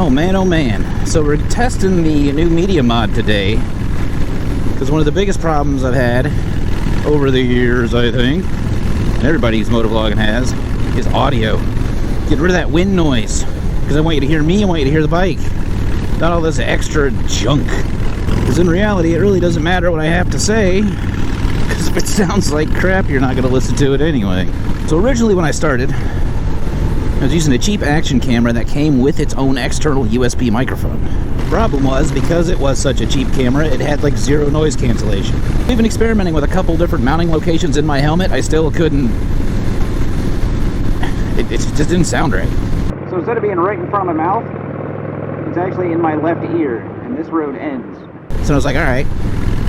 Oh man, so we're testing the new media mod today, because one of the biggest problems I've had over the years, I think, and everybody who's motovlogging has, is audio. Get rid of that wind noise, because I want you to hear me, I want you to hear the bike, not all this extra junk. Because in reality, it really doesn't matter what I have to say, because if it sounds like crap, you're not going to listen to it anyway. So originally when I started, I was using a cheap action camera that came with its own external USB microphone. The problem was, because it was such a cheap camera, it had like zero noise cancellation. Even experimenting with a couple different mounting locations in my helmet, I still couldn't... It just didn't sound right. So instead of being right in front of my mouth, it's actually in my left ear, and this road ends. So I was like, alright,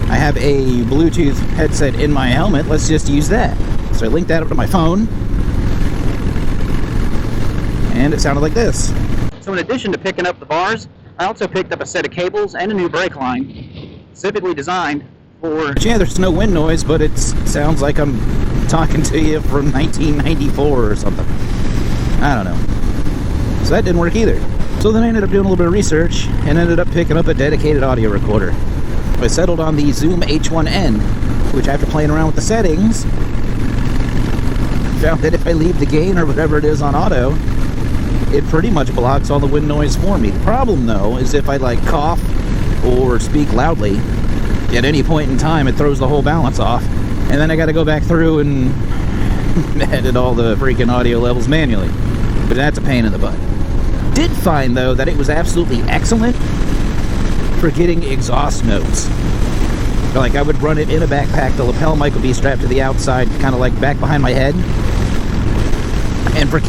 I have a Bluetooth headset in my helmet, let's just use that. So I linked that up to my phone, and it sounded like this. So in addition to picking up the bars, I also picked up a set of cables and a new brake line, specifically designed for... Yeah, there's no wind noise, but it sounds like I'm talking to you from 1994 or something. I don't know. So that didn't work either. So then I ended up doing a little bit of research and ended up picking up a dedicated audio recorder. I settled on the Zoom H1N, which after playing around with the settings, found that if I leave the gain or whatever it is on auto, it pretty much blocks all the wind noise for me. The problem though is if I like cough or speak loudly, at any point in time it throws the whole balance off, and then I got to go back through and edit all the freaking audio levels manually. But that's a pain in the butt. Did find though that it was absolutely excellent for getting exhaust notes. Like I would run it in a backpack, the lapel mic would be strapped to the outside, kind of like back behind my head. And for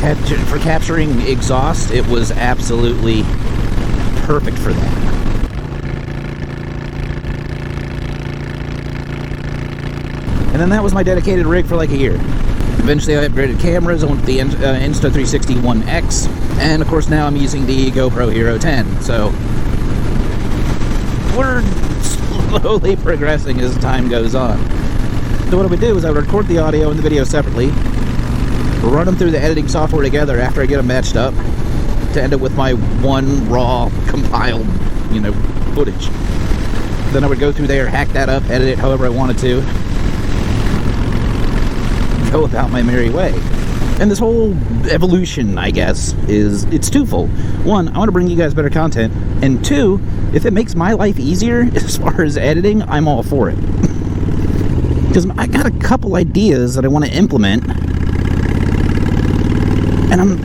capturing exhaust, it was absolutely perfect for that. And then that was my dedicated rig for like a year. Eventually I upgraded cameras, I went with the Insta360 One X, and of course now I'm using the GoPro Hero 10. So we're slowly progressing as time goes on. So what I would do is I would record the audio and the video separately, run them through the editing software together after I get them matched up, to end up with my one raw compiled, footage. Then I would go through there, hack that up, edit it however I wanted to, go about my merry way. And this whole evolution, I guess, it's twofold. One, I want to bring you guys better content, and two, if it makes my life easier as far as editing, I'm all for it. Because I got a couple ideas that I want to implement, and I'm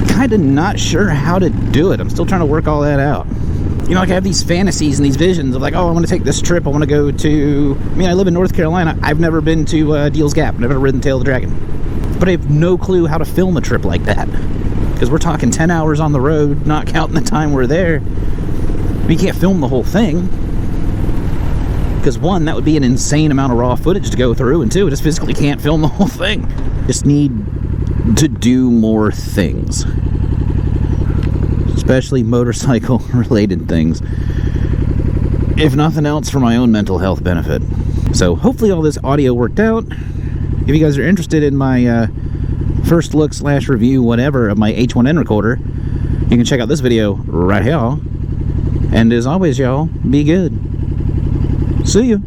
kind of not sure how to do it. I'm still trying to work all that out. Like I have these fantasies and these visions of like, oh, I want to take this trip. I want to go to... I live in North Carolina. I've never been to Deal's Gap. I've never ridden Tail of the Dragon. But I have no clue how to film a trip like that. Because we're talking 10 hours on the road, not counting the time we're there. You can't film the whole thing. Because one, that would be an insane amount of raw footage to go through. And two, I just physically can't film the whole thing. Just need to do more things, especially motorcycle related things, if nothing else for my own mental health benefit. So hopefully all this audio worked out. If you guys are interested in my first look / review whatever of my H1N recorder, you can check out this video right here. And as always, y'all, be good. See you.